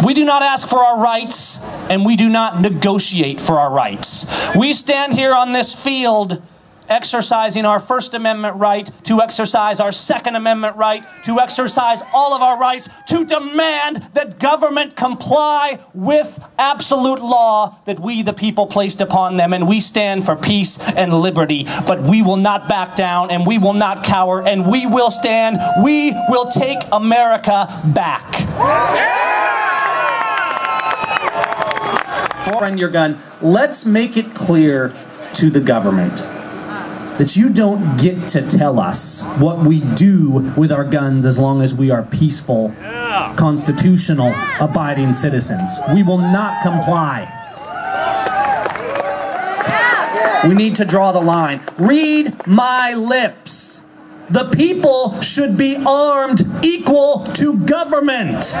We do not ask for our rights, and we do not negotiate for our rights. We stand here on this field exercising our First Amendment right, to exercise our Second Amendment right, to exercise all of our rights, to demand that government comply with absolute law that we, the people, placed upon them. And we stand for peace and liberty, but we will not back down, and we will not cower, and we will stand. We will take America back. Friend your gun. Let's make it clear to the government that you don't get to tell us what we do with our guns as long as we are peaceful, constitutional, abiding citizens. We will not comply. We need to draw the line. Read my lips. The people should be armed equal to government.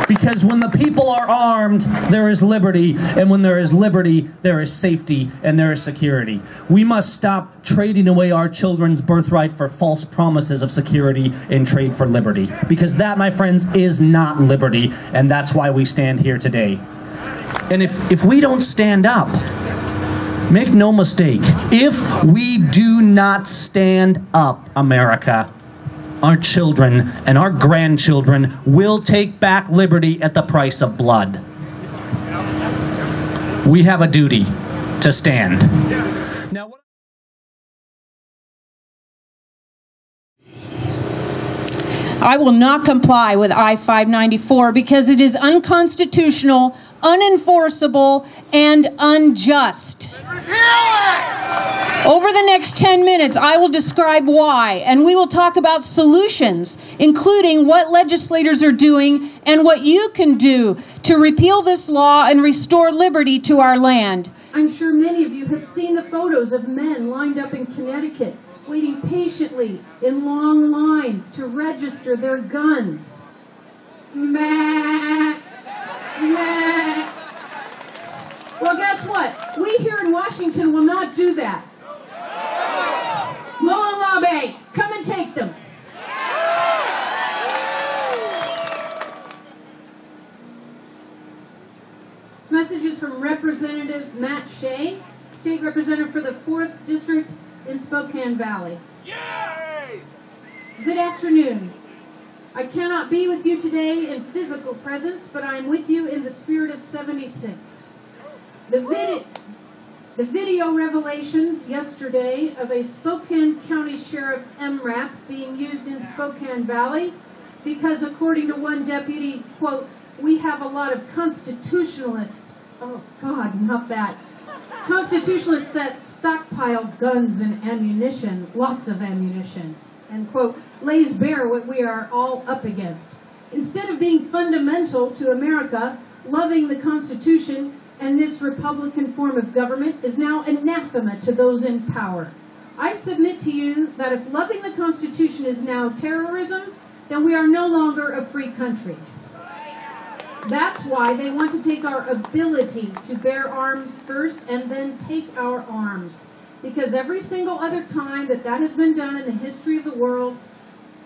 Because when the people are armed, there is liberty, and when there is liberty, there is safety, and there is security. We must stop trading away our children's birthright for false promises of security and trade for liberty. Because that, my friends, is not liberty, and that's why we stand here today. And if we don't stand up, make no mistake, if we do not stand up, America, our children and our grandchildren will take back liberty at the price of blood. We have a duty to stand. Now, I will not comply with I-594 because it is unconstitutional, unenforceable, and unjust. Over the next 10 minutes, I will describe why, and we will talk about solutions, including what legislators are doing and what you can do to repeal this law and restore liberty to our land. I'm sure many of you have seen the photos of men lined up in Connecticut, waiting patiently in long lines to register their guns. Meh. Meh. Well, guess what? We here in Washington will not do that. Mulalabe, come and take them. This message is from Representative Matt Shea, State Representative for the 4th District in Spokane Valley. Yay! Good afternoon. I cannot be with you today in physical presence, but I am with you in the spirit of 76. The video revelations yesterday of a Spokane County Sheriff MRAP being used in Spokane Valley because, according to one deputy, quote, we have a lot of constitutionalists, oh God, not that, constitutionalists that stockpile guns and ammunition, lots of ammunition, and quote, lays bare what we are all up against. Instead of being fundamental to America, loving the Constitution, and this Republican form of government is now anathema to those in power. I submit to you that if loving the Constitution is now terrorism, then we are no longer a free country. That's why they want to take our ability to bear arms first and then take our arms. Because every single other time that has been done in the history of the world,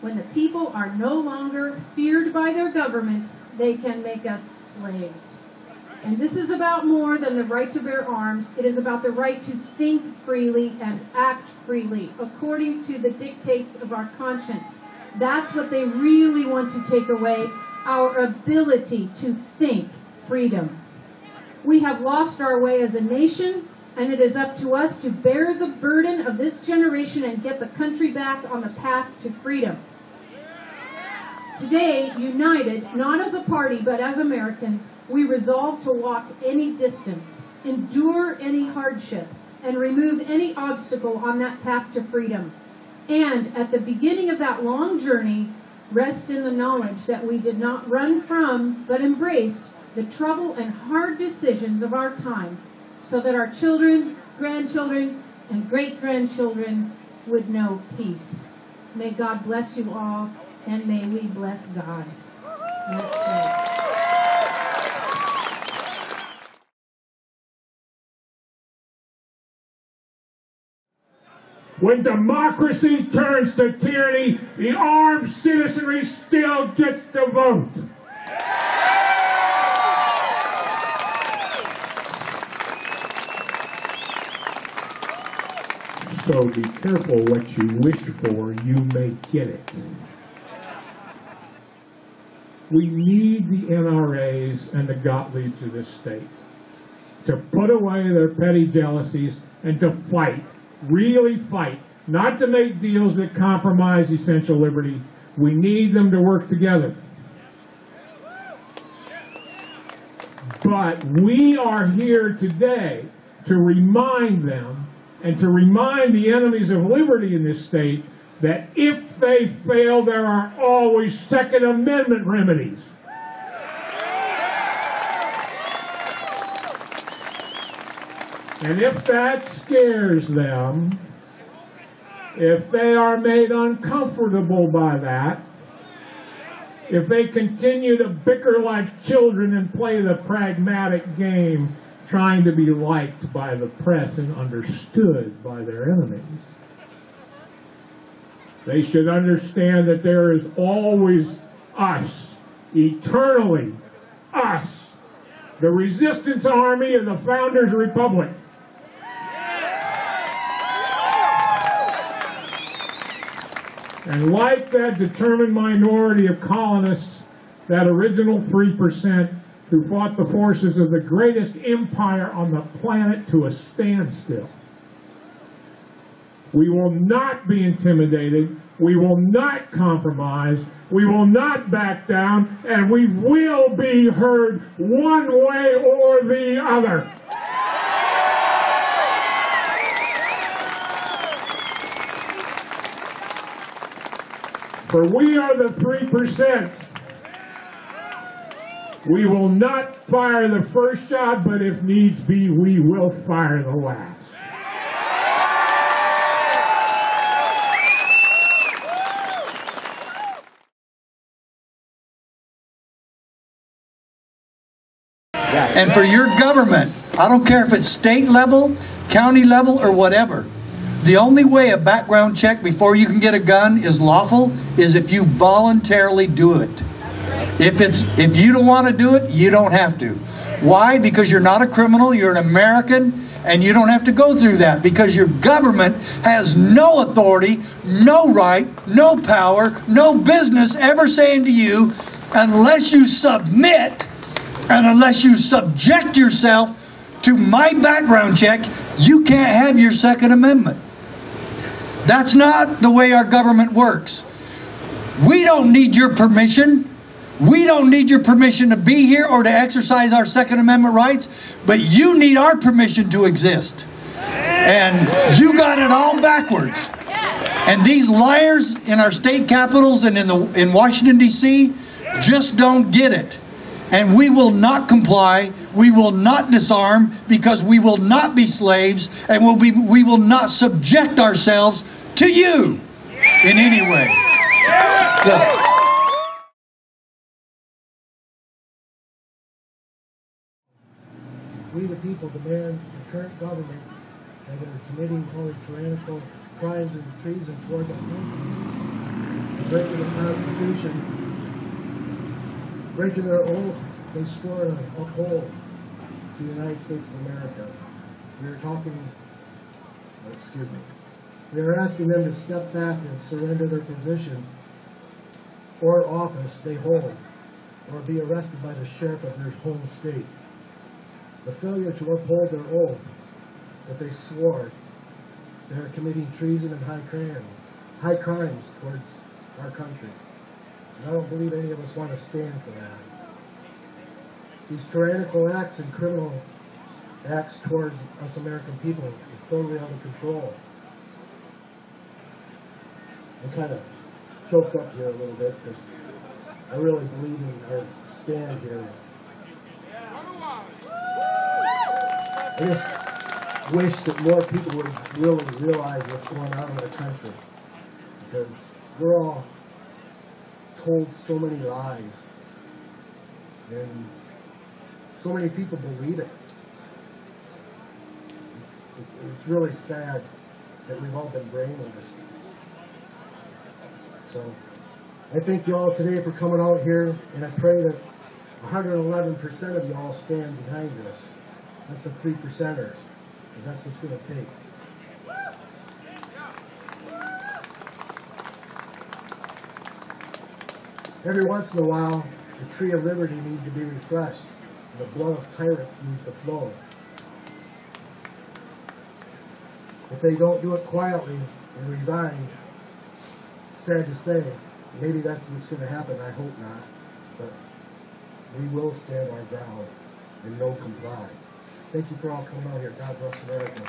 when the people are no longer feared by their government, they can make us slaves. And this is about more than the right to bear arms. It is about the right to think freely and act freely, according to the dictates of our conscience. That's what they really want to take away, our ability to think freedom. We have lost our way as a nation, and it is up to us to bear the burden of this generation and get the country back on the path to freedom. Today, united, not as a party, but as Americans, we resolve to walk any distance, endure any hardship, and remove any obstacle on that path to freedom. And at the beginning of that long journey, rest in the knowledge that we did not run from, but embraced the trouble and hard decisions of our time, so that our children, grandchildren, and great-grandchildren would know peace. May God bless you all. And may we bless God. When democracy turns to tyranny, the armed citizenry still gets to vote. So be careful what you wish for, you may get it. We need the NRAs and the Gottliebs of this state to put away their petty jealousies and to fight, really fight, not to make deals that compromise essential liberty. We need them to work together. But we are here today to remind them and to remind the enemies of liberty in this state that if they fail, there are always Second Amendment remedies. And if that scares them, if they are made uncomfortable by that, if they continue to bicker like children and play the pragmatic game, trying to be liked by the press and understood by their enemies, they should understand that there is always us, eternally us, the resistance army of the Founders' Republic. And like that determined minority of colonists, that original 3% who fought the forces of the greatest empire on the planet to a standstill, we will not be intimidated, we will not compromise, we will not back down, and we will be heard one way or the other. For we are the 3%. We will not fire the first shot, but if needs be, we will fire the last. And for your government, I don't care if it's state level, county level, or whatever, the only way a background check before you can get a gun is lawful is if you voluntarily do it. If you don't want to do it, you don't have to. Why? Because you're not a criminal, you're an American, and you don't have to go through that because your government has no authority, no right, no power, no business ever saying to you, unless you submit and unless you subject yourself to my background check, you can't have your Second Amendment. That's not the way our government works. We don't need your permission. We don't need your permission to be here or to exercise our Second Amendment rights, but you need our permission to exist. And you got it all backwards. And these liars in our state capitals and in Washington, D.C. just don't get it. And we will not comply, we will not disarm, because we will not be slaves, and we will not subject ourselves to you in any way. So, we the people demand the current government that are committing holy tyrannical crimes and treason toward the country, breaking the Constitution, breaking their oath they swore to uphold to the United States of America. We are we are asking them to step back and surrender their position or office they hold, or be arrested by the sheriff of their home state. The failure to uphold their oath that they swore, they are committing treason and high crimes towards our country. And I don't believe any of us want to stand for that. These tyrannical acts and criminal acts towards us American people is totally out of control. I'm kind of choked up here a little bit because I really believe in our stand here. I just wish that more people would really realize what's going on in our country, because we're all told so many lies, and so many people believe it. It's really sad that we've all been brainwashed. So I thank you all today for coming out here, and I pray that 111% of you all stand behind this. That's the 3%ers, because that's what's going to take. Every once in a while, the tree of liberty needs to be refreshed, and the blood of tyrants needs to flow. If they don't do it quietly and resign, sad to say, maybe that's what's going to happen. I hope not. But we will stand our ground and no comply. Thank you for all coming out here. God bless America.